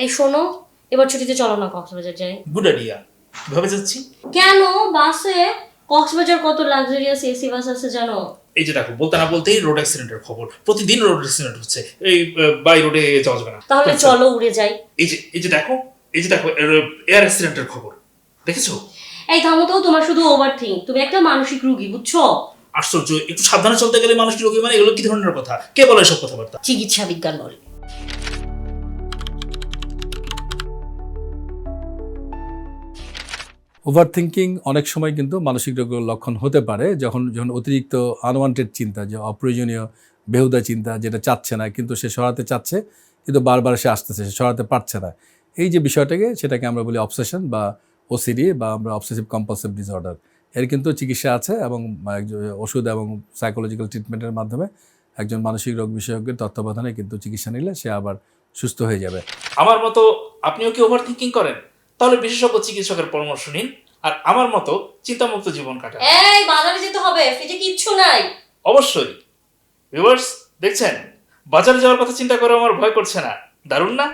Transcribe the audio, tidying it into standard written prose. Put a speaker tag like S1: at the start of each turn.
S1: এই শোনো, এবার ছুটিতে চলো না কক্সবাজার যাই।
S2: Good idea. কিভাবে যাচ্ছি?
S1: কেন? বাসে। কক্সবাজার কত লাক্সারিয়াস এসি বাস আছে জানো?
S2: এই যে দেখো, বলতে না বলতেই রোড অ্যাক্সিডেন্টের খবর। প্রতিদিন রোড অ্যাক্সিডেন্ট হচ্ছে। এই বাই রোডে যাওয়া যাবে না।
S1: তাহলে চলো উড়ে যাই।
S2: এই যে দেখো এয়ার অ্যাক্সিডেন্টের খবর দেখেছো?
S1: এই থামো তো, তোমার শুধু ওভারথিঙ্ক। তুমি একটা মানসিক রোগী, বুঝছো?
S2: আশ্চর্য, একটু সাবধানে চলতে গেলে মানুষ রোগী মানে এগুলো কি ধরনের কথা? কে বলে এসব কথাবার্তা?
S1: চিকিৎসা বিজ্ঞান বলে।
S3: ওভার থিঙ্কিং অনেক সময় কিন্তু মানসিক রোগের লক্ষণ হতে পারে, যখন যখন অতিরিক্ত আনওয়ান্টেড চিন্তা, যে অপ্রয়োজনীয় বেহুদা চিন্তা, যেটা চাচ্ছে না কিন্তু সে সরাতে চাচ্ছে, কিন্তু বারবার সে আসতেছে, সে সরাতে পারছে না। এই যে বিষয়টাকে, সেটাকে আমরা বলি অবসেশন বা ওসিডি, বা আমরা অবসেসিভ কম্পালসিভ ডিসঅর্ডার। এর কিন্তু চিকিৎসা আছে, এবং ওষুধ এবং সাইকোলজিক্যাল ট্রিটমেন্টের মাধ্যমে একজন মানসিক রোগ বিশেষজ্ঞের তত্ত্বাবধানে কিন্তু চিকিৎসা নিলে সে আবার সুস্থ হয়ে যাবে।
S2: আমার মতো আপনিও কি ওভার থিঙ্কিং করেন? তাহলে বিশেষজ্ঞ চিকিৎসকের পরামর্শ নিন, আর আমার মতো চিন্তামুক্ত জীবন কাটান।
S1: এই বাজারে যেতে হবে, ফ্রিজে কিচ্ছু নাই।
S2: অবশ্যই। ভিউয়ার্স, দেখছেন, বাজারে যাওয়ার কথা চিন্তা করে আমার ভয় করছে না। দারুণ না?